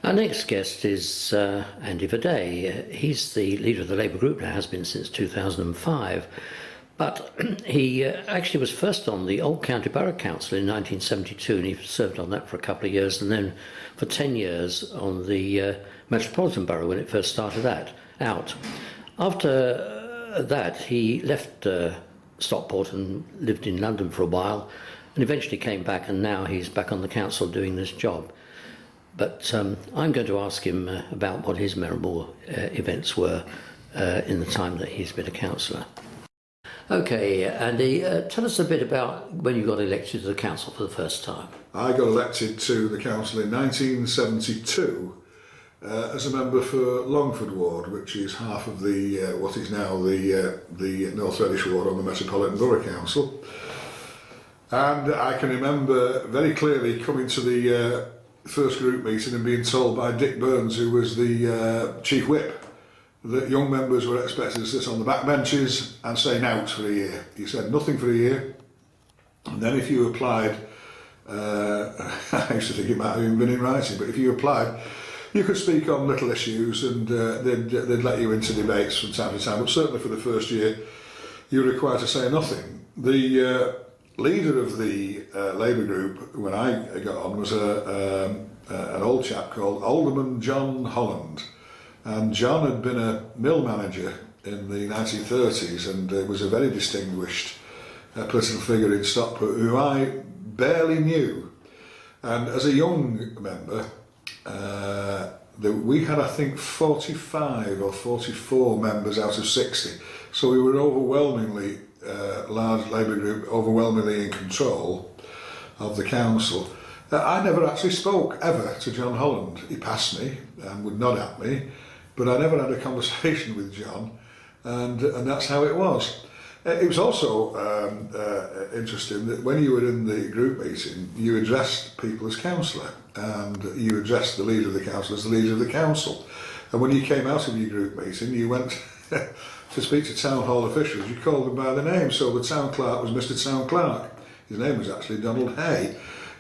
Our next guest is Andy Verday. He's the leader of the Labour group now, has been since 2005. But he actually was first on the Old County Borough Council in 1972, and he served on that for a couple of years, and then for 10 years on the Metropolitan Borough when it first started out. After that, he left Stockport and lived in London for a while, and eventually came back, and now he's back on the council doing this job. But I'm going to ask him about what his memorable events were in the time that he's been a councillor. Okay, Andy, tell us a bit about when you got elected to the council for the first time. I got elected to the council in 1972 as a member for Longford Ward, which is half of the what is now the North Reddish Ward on the Metropolitan Borough Council. And I can remember very clearly coming to the first group meeting and being told by Dick Burns, who was the chief whip, that young members were expected to sit on the back benches and say out for a year. He said nothing for a year, and then if you applied, I used to think it might have even been in writing, but if you applied, you could speak on little issues, and they'd let you into debates from time to time, but certainly for the first year you were required to say nothing. The leader of the Labour group when I got on was an old chap called Alderman John Holland. And John had been a mill manager in the 1930s and was a very distinguished political figure in Stockport who I barely knew. And as a young member, we had, I think, 45 or 44 members out of 60. So we were overwhelmingly, large Labour group, overwhelmingly in control of the council. I never actually spoke ever to John Holland. He passed me and would nod at me, but I never had a conversation with John, and that's how it was. It was also interesting that when you were in the group meeting, you addressed people as councillor, and you addressed the leader of the council as the leader of the council. And when you came out of your group meeting, you went to speak to town hall officials, you called them by the name. So the town clerk was Mr. Town Clerk. His name was actually Donald Hay.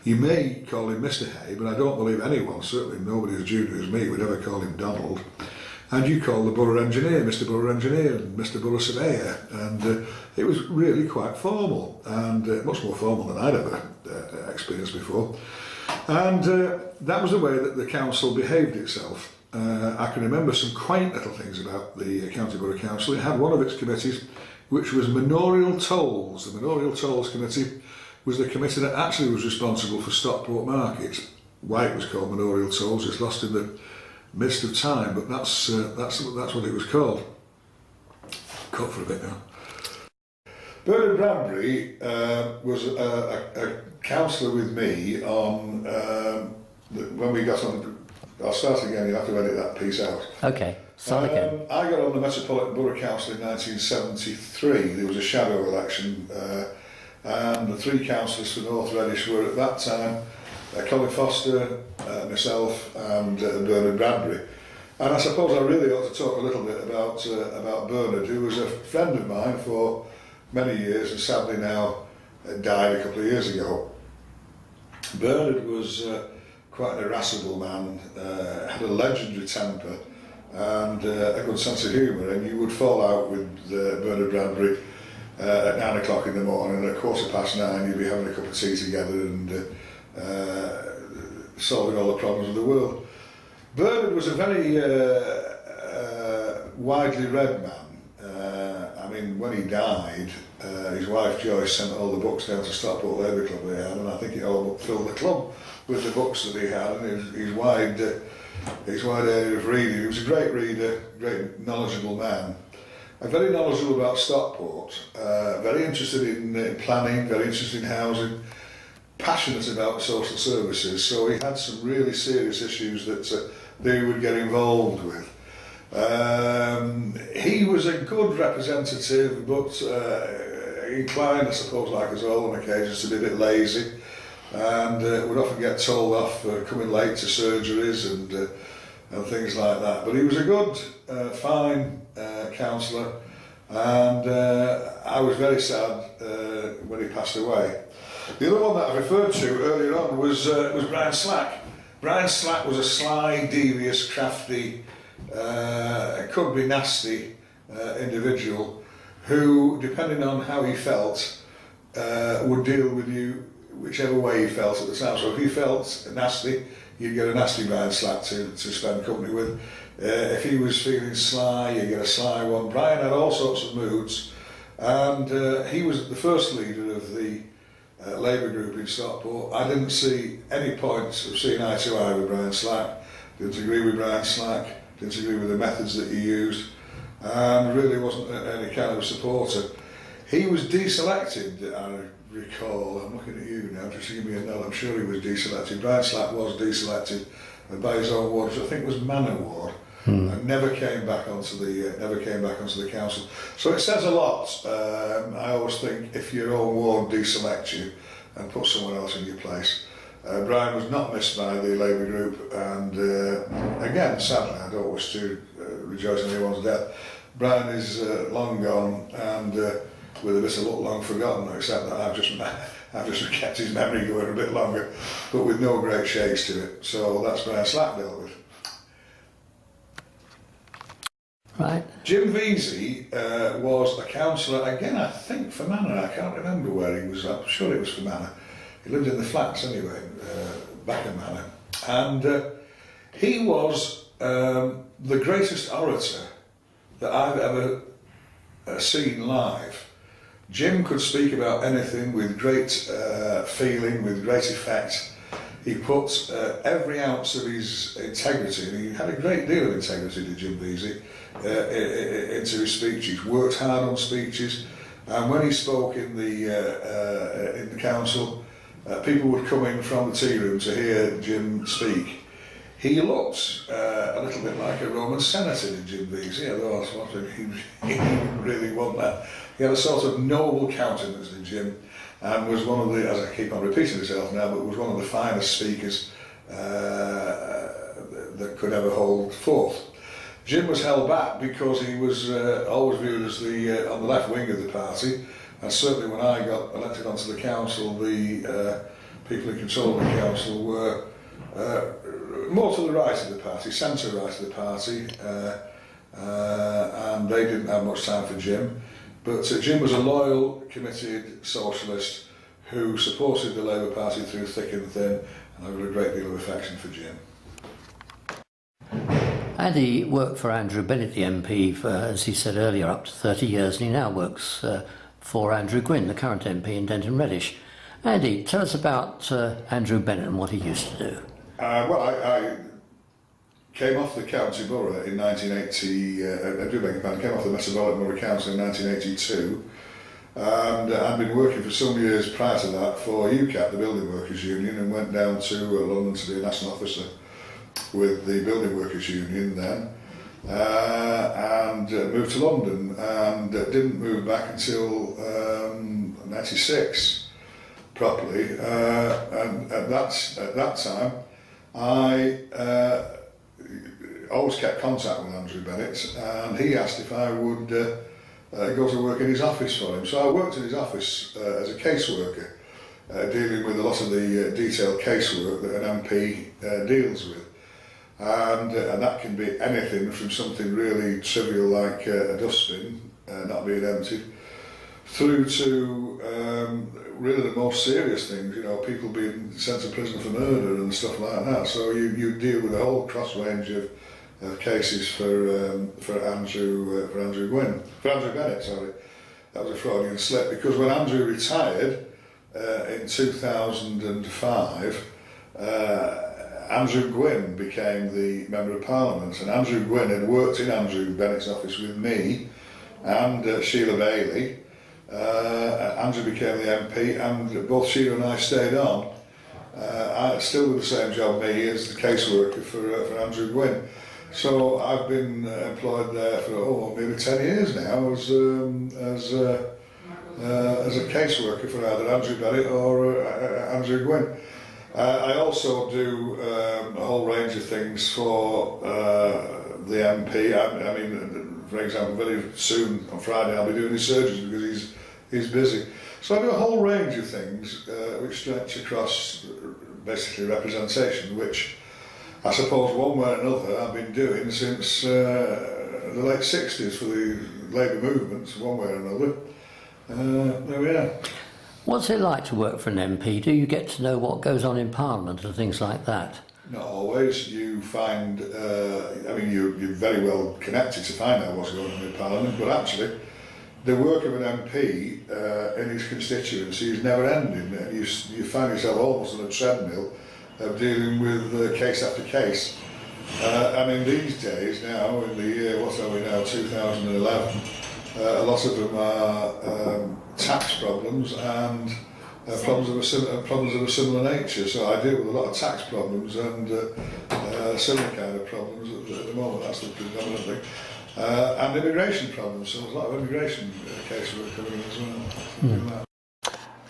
You may call him Mr. Hay, but I don't believe anyone, certainly nobody as junior as me, would ever call him Donald. And you called the borough engineer, Mr. Borough Engineer, and Mr. Borough Surveyor, and it was really quite formal, and much more formal than I'd ever experienced before. And that was the way that the council behaved itself. I can remember some quaint little things about the County Borough Council. It had one of its committees which was Manorial Tolls. The Manorial Tolls Committee was the committee that actually was responsible for Stockport Market. Why it was called Manorial Tolls is lost in the midst of time, but that's what it was called. Cut for a bit now. Bernard Bradbury was a councillor with me on when we got on. I'll start again. You have to edit that piece out. Okay, start again. I got on the Metropolitan Borough Council in 1973. There was a shadow election, and the three councillors for North Reddish were at that time Colin Foster, myself, and Bernard Bradbury. And I suppose I really ought to talk a little bit about Bernard, who was a friend of mine for many years and sadly now died a couple of years ago. Bernard was quite an irascible man, had a legendary temper and a good sense of humour, and you would fall out with Bernard Bradbury at 9 o'clock in the morning, and at 9:15 you'd be having a cup of tea together and solving all the problems of the world. Bernard was a very widely read man. I mean, when he died, his wife Joyce sent all the books down to Stockport Labour Club they had, and I think it all filled the club with the books that he had, and his wide area of reading. He was a great reader, great knowledgeable man. And very knowledgeable about Stockport, very interested in planning, very interested in housing, passionate about social services, so he had some really serious issues that they would get involved with. He was a good representative, but inclined, I suppose, like us all on occasions, to be a bit lazy, and would often get told off for coming late to surgeries and things like that. But he was a good, fine councillor, and I was very sad when he passed away. The other one that I referred to earlier on was Brian Slack. Brian Slack was a sly, devious, crafty, could be nasty individual who, depending on how he felt, would deal with you whichever way he felt at the time. So if he felt nasty, you'd get a nasty Brian Slack to spend company with. If he was feeling sly, you'd get a sly one. Brian had all sorts of moods, and he was the first leader of the Labour group in Stockport. I didn't see any points of seeing eye to eye with Brian Slack, didn't agree with Brian Slack, didn't agree with the methods that he used, and really wasn't any kind of supporter. He was deselected, I recall. I'm looking at you now, just to give me a nod. I'm sure he was deselected. Brian Slack was deselected by his own ward, which I think was Manor Ward, and never came back onto the council. So it says a lot. I always think if your own ward deselects you and put someone else in your place. Brian was not missed by the Labour group, and again, sadly, I don't wish to rejoice in anyone's death. Brian is long gone, and with a bit of luck, long forgotten, except that I've just kept his memory going a bit longer, but with no great shakes to it. So that's Brian Slack dealt with. Right. Jim Veazey was a councillor, again, I think for Manor. I can't remember where he was. I'm sure it was for Manor. He lived in the flats anyway, back in Manor. And he was the greatest orator that I've ever seen live. Jim could speak about anything with great feeling, with great effect. He put every ounce of his integrity, and he had a great deal of integrity, did Jim Veazey, into his speeches. Worked hard on speeches, and when he spoke in the council, people would come in from the tea room to hear Jim speak. He looked a little bit like a Roman senator, did Jim Veazey, although I thought he didn't really want that. He had a sort of noble countenance, did Jim, and was one of the, as I keep on repeating myself now, but was one of the finest speakers that could ever hold forth. Jim was held back because he was always viewed as the on the left wing of the party, and certainly when I got elected onto the council, the people in control of the council were more to the right of the party, centre right of the party, and they didn't have much time for Jim. But Jim was a loyal, committed socialist who supported the Labour Party through thick and thin, and I've got a great deal of affection for Jim. And he worked for Andrew Bennett, the MP, for, as he said earlier, up to 30 years, and he now works for Andrew Gwynn, the current MP in Denton Reddish. Andy, tell us about Andrew Bennett and what he used to do. Well, I came off the county borough in 1980, came off the Metropolitan Borough Council in 1982, and I'd been working for some years prior to that for UCAP, the Building Workers Union, and went down to London to be a national officer with the Building Workers Union then, and moved to London, and didn't move back until 96 properly, and at that time I always kept contact with Andrew Bennett, and he asked if I would go to work in his office for him. So I worked in his office as a caseworker, dealing with a lot of the detailed casework that an MP deals with. And that can be anything from something really trivial like a dustbin not being emptied, through to really the most serious things, you know, people being sent to prison for murder and stuff like that. So you deal with a whole cross range of cases for Andrew Bennett. Sorry, that was a Freudian slip, because when Andrew retired in 2005, Andrew Gwynn became the Member of Parliament, and Andrew Gwynn had worked in Andrew Bennett's office with me and Sheila Bailey. Andrew became the MP, and both Sheila and I stayed on. I still with the same job, me, as the caseworker for Andrew Gwynn. So I've been employed there for maybe 10 years now as a caseworker for either Andrew Bennett or Andrew Gwynn. I also do a whole range of things for the MP. I mean, for example, very soon on Friday I'll be doing his surgeries because he's busy. So I do a whole range of things which stretch across basically representation, which I suppose one way or another I've been doing since the late 60s for the Labour movements, one way or another. There we are. What's it like to work for an MP? Do you get to know what goes on in Parliament and things like that? Not always. You find, you're very well connected to find out what's going on in Parliament, but actually the work of an MP in his constituency is never ending. You find yourself almost on a treadmill of dealing with case after case. These days now, in the year, what are we now, 2011, a lot of them are tax problems and problems of a similar nature. So I deal with a lot of tax problems and similar kind of problems at the moment. That's the predominant thing. And immigration problems. So there's a lot of immigration casework coming in as well.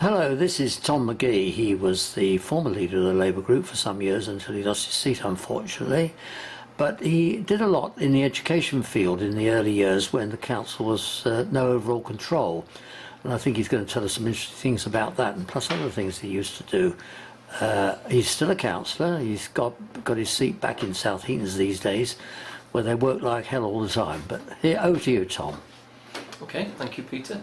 Hello, this is Tom Mcgee. He was the former leader of the Labour group for some years until he lost his seat, unfortunately. But he did a lot in the education field in the early years when the council was no overall control. And I think he's going to tell us some interesting things about that, and plus other things he used to do. He's still a councillor. He's got his seat back in South Heatons these days, where they work like hell all the time. But here, over to you, Tom. Okay, thank you, Peter.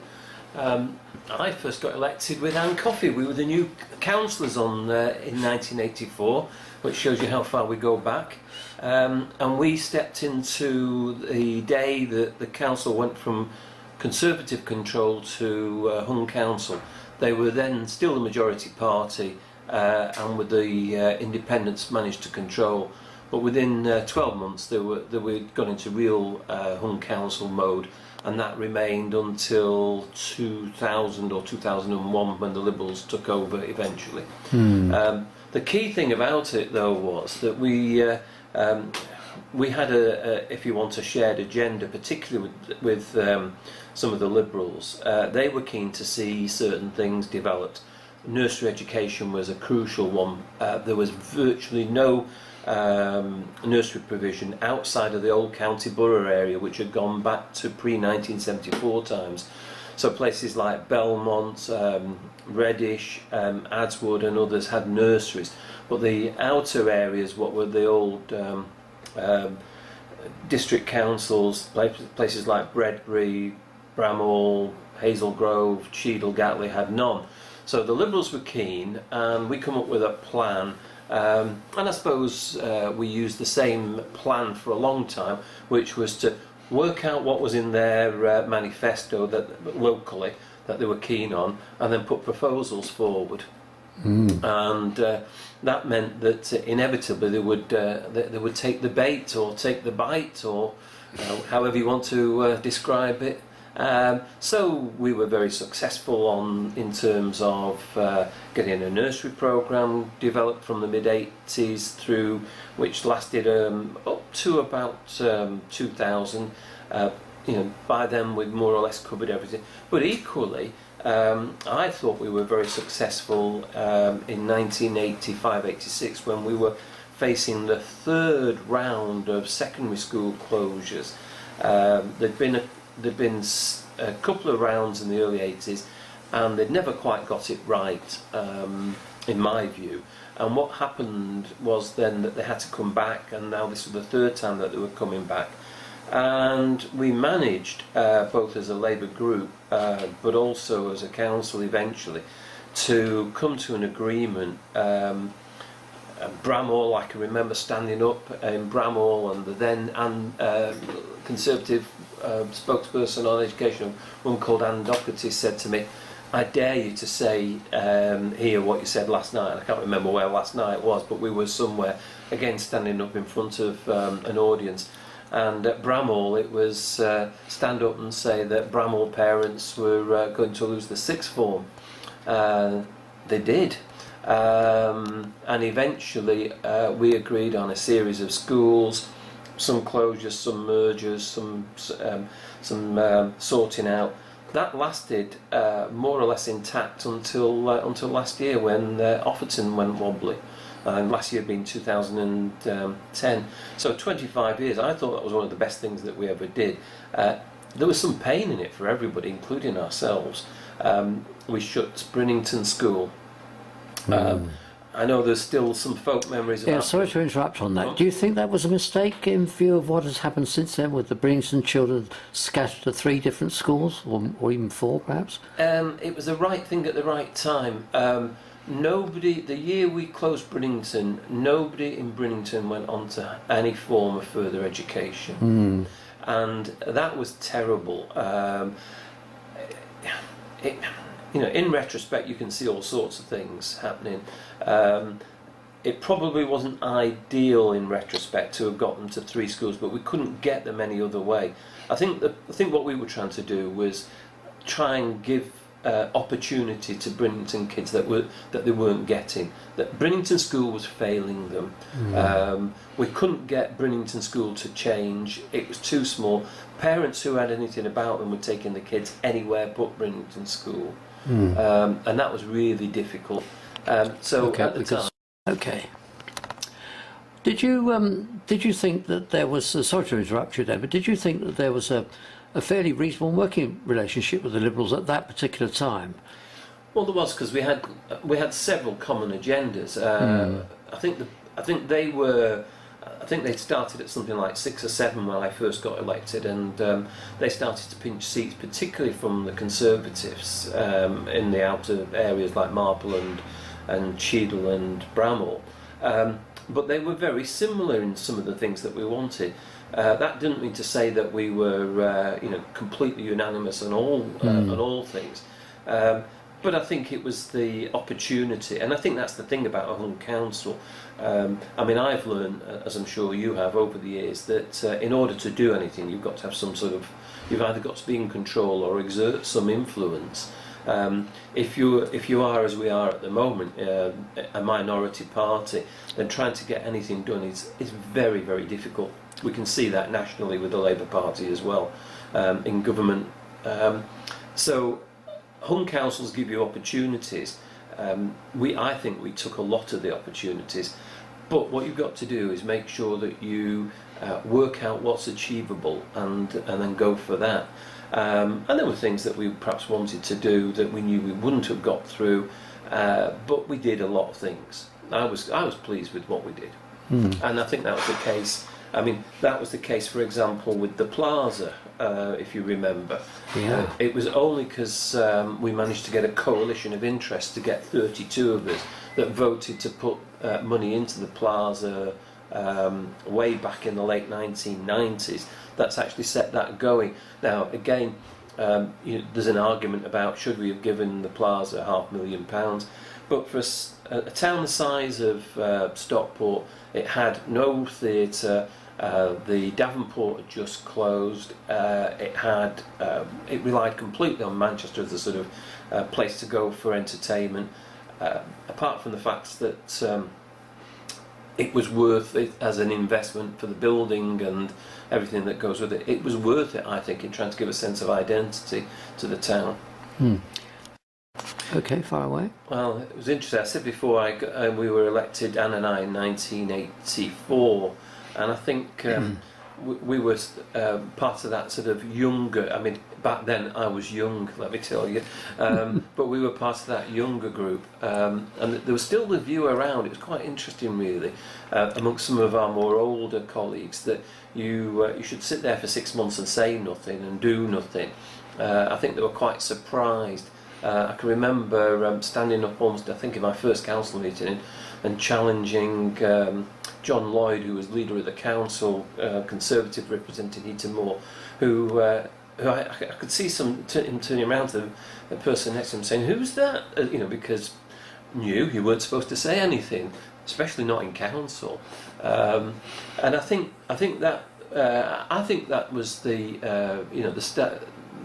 I first got elected with Anne Coffey. We were the new councillors in 1984, which shows you how far we go back. And we stepped into the day that the council went from Conservative control to hung council. They were then still the majority party, and with the independents managed to control. But within 12 months, they we'd gone into real hung council mode, and that remained until 2000 or 2001 when the Liberals took over eventually. The key thing about it, though, was that we had if you want, a shared agenda, particularly with some of the Liberals. They were keen to see certain things developed. Nursery education was a crucial one. There was virtually no nursery provision outside of the old county borough area, which had gone back to pre-1974 times. So places like Belmont, Reddish, Adswood and others had nurseries, but the outer areas, what were the old district councils, places like Bredbury, Bramhall, Hazel Grove, Cheadle, Gatley, had none. So the Liberals were keen, and we come up with a plan. And I suppose we used the same plan for a long time, which was to work out what was in their manifesto that locally that they were keen on, and then put proposals forward. And that meant that inevitably they would take the bait or take the bite, or however you want to describe it. So we were very successful in terms of getting a nursery programme developed from the mid-80s through, which lasted up to about 2000. By then we'd more or less covered everything. But equally, I thought we were very successful in 1985-86 when we were facing the third round of secondary school closures. There'd been a couple of rounds in the early 80s, and they'd never quite got it right, in my view. And what happened was then that they had to come back, and now this was the third time that they were coming back. And we managed, both as a Labour group, but also as a council eventually, to come to an agreement. Bramhall, I can remember standing up in Bramhall, and the then Conservative spokesperson on education, one called Anne Doherty, said to me, "I dare you to say here what you said last night." And I can't remember where last night was, but we were somewhere, again standing up in front of an audience. And at Bramhall it was stand up and say that Bramhall parents were going to lose the sixth form. They did. And eventually we agreed on a series of schools, some closures, some mergers, some sorting out. That lasted more or less intact until last year, when Offerton went wobbly, and last year being 2010. So 25 years. I thought that was one of the best things that we ever did. There was some pain in it for everybody, including ourselves. We shut Brinnington School. I know there's still some folk memories Yeah, about. sorry to interrupt on that. Oh. Do you think that was a mistake in view of what has happened since then with the Bridlington children scattered to 3 different schools, or even 4 perhaps? It was the right thing at the right time. Nobody, the year we closed Bridlington, nobody in Bridlington went on to any form of further education. And that was terrible. In retrospect, you can see all sorts of things happening. It probably wasn't ideal in retrospect to have got them to 3 schools, but we couldn't get them any other way. I think what we were trying to do was try and give opportunity to Bridlington kids that they weren't getting. That Bridlington School was failing them. We couldn't get Bridlington School to change. It was too small. Parents who had anything about them were taking the kids anywhere but Bridlington School, and that was really difficult. So at the time. Okay. Did you think that there was, sorry to interrupt you there, but did you think that there was a fairly reasonable working relationship with the Liberals at that particular time? Well, there was, because we had several common agendas. I think they started at something like 6 or 7 when I first got elected, and they started to pinch seats, particularly from the Conservatives in the outer areas like Marple and Cheadle and Bramall. But they were very similar in some of the things that we wanted. That didn't mean to say that we were, completely unanimous on all things. But I think it was the opportunity, and I think that's the thing about a hung council. I've learned, as I'm sure you have over the years, that in order to do anything, you've got to have you've either got to be in control or exert some influence. If you are, as we are at the moment, a minority party, then trying to get anything done is very, very difficult. We can see that nationally with the Labour Party as well, in government. So hung councils give you opportunities. I think we took a lot of the opportunities, but what you've got to do is make sure that you work out what's achievable and then go for that. And there were things that we perhaps wanted to do that we knew we wouldn't have got through, but we did a lot of things. I was pleased with what we did, and I think that was the case. That was the case, for example, with the plaza, if you remember. Yeah. It was only because we managed to get a coalition of interest to get 32 of us that voted to put money into the plaza way back in the late 1990s. That's actually set that going. Now, again, there's an argument about should we have given the plaza £500,000, but for a town the size of Stockport, it had no theatre. The Davenport had just closed. It relied completely on Manchester as a sort of place to go for entertainment. Apart from the fact that it was worth it as an investment for the building and everything that goes with it. It was worth it, I think, in trying to give a sense of identity to the town. Okay, far away. Well, it was interesting. I said before we were elected, Anne and I, in 1984, and I think we were part of that sort of younger. Back then I was young, let me tell you, but we were part of that younger group, and there was still the view around. It was quite interesting, really, amongst some of our more older colleagues, that you should sit there for 6 months and say nothing and do nothing. I think they were quite surprised. I can remember standing up almost, I think, in my first council meeting and challenging John Lloyd, who was leader of the council, Conservative representing Heaton Moor, who I could see him turning around to the person next to him saying, "Who's that?" Because you weren't supposed to say anything, especially not in council. And I think that was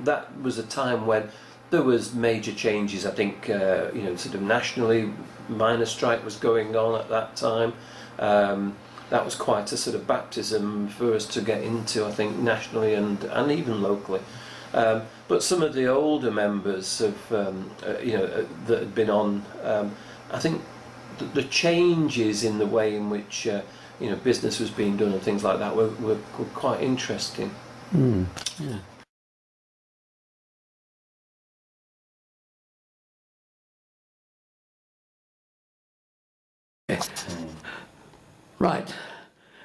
that was a time when there was major changes. I think sort of nationally, miners' strike was going on at that time. That was quite a sort of baptism for us to get into, I think, nationally and even locally. But some of the older members of that had been on, I think the changes in the way in which business was being done and things like that were quite interesting. Yeah. Right.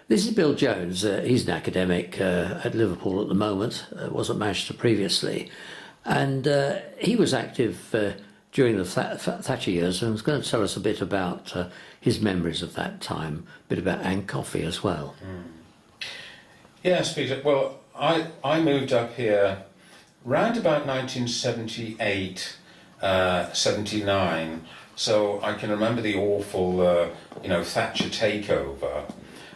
This is Bill Jones. He's an academic at Liverpool at the moment, was at Manchester previously. And he was active during the Thatcher years and was going to tell us a bit about his memories of that time, a bit about Anne Coffey as well. Yes, Peter. Well, I moved up here round about 1978, 79. So I can remember the awful, Thatcher takeover.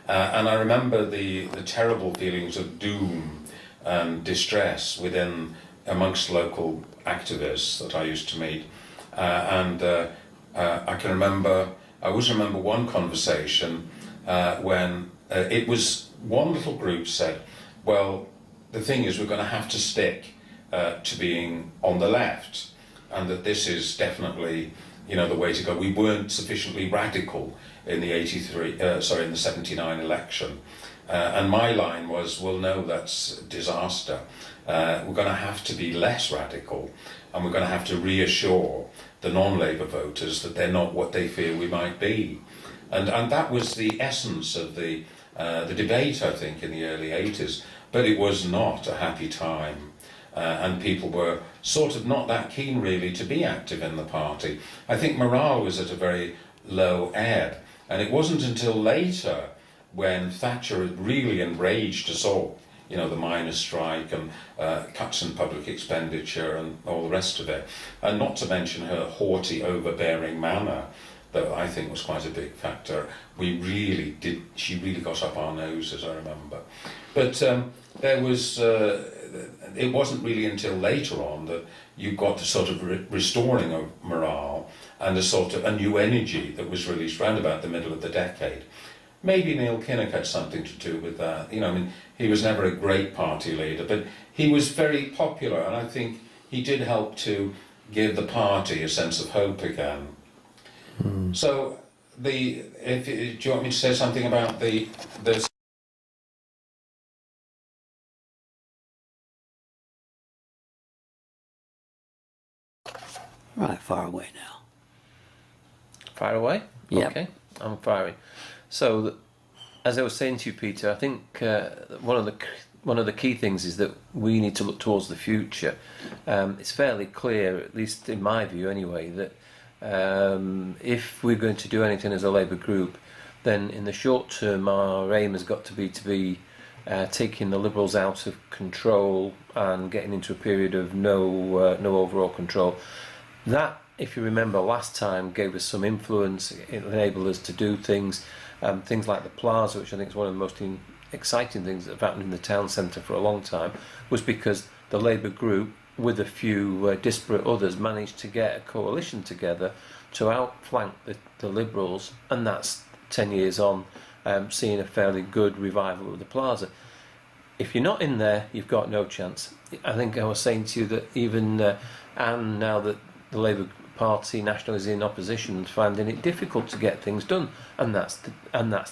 And I remember the terrible feelings of doom and distress amongst local activists that I used to meet. I always remember one conversation when it was one little group said, well, the thing is we're going to have to stick to being on the left, and that this is definitely the way to go. We weren't sufficiently radical in the 79 election. And my line was, well, no, that's disaster. We're going to have to be less radical, and we're going to have to reassure the non-Labour voters that they're not what they fear we might be. And that was the essence of the debate, I think, in the early 80s. But it was not a happy time. And people were sort of not that keen, really, to be active in the party. I think morale was at a very low ebb. And it wasn't until later, when Thatcher had really enraged us all, the miners' strike and cuts in public expenditure and all the rest of it, and not to mention her haughty, overbearing manner, that I think was quite a big factor. She really got up our noses, I remember. But it wasn't really until later on that you got the sort of restoring of morale and a sort of a new energy that was released round about the middle of the decade. Maybe Neil Kinnock had something to do with that. He was never a great party leader, but he was very popular, and I think he did help to give the party a sense of hope again. So, do you want me to say something about the Right, far away now. Fire away? Yep. Okay, I'm firing. So, as I was saying to you, Peter, I think one of the key things is that we need to look towards the future. It's fairly clear, at least in my view anyway, that if we're going to do anything as a Labour group, then in the short term our aim has got to be taking the Liberals out of control and getting into a period of no overall control. That, if you remember last time, gave us some influence. It enabled us to do things like the Plaza, which I think is one of the most exciting things that have happened in the town centre for a long time, was because the Labour group, with a few disparate others, managed to get a coalition together to outflank the Liberals, and that's 10 years on, seeing a fairly good revival of the Plaza. If you're not in there, you've got no chance. I think I was saying to you that even Anne, now that the Labour Party national is in opposition, is finding it difficult to get things done, and that's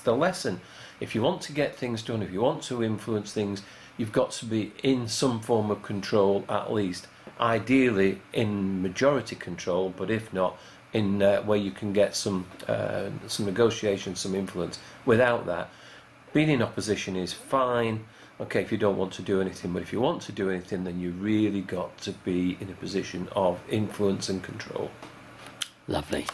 the lesson. If you want to get things done, if you want to influence things, you've got to be in some form of control at least. Ideally in majority control, but if not, in where you can get some negotiation, some influence. Without that, being in opposition is fine. Okay, if you don't want to do anything, but if you want to do anything, then you really got to be in a position of influence and control. Lovely.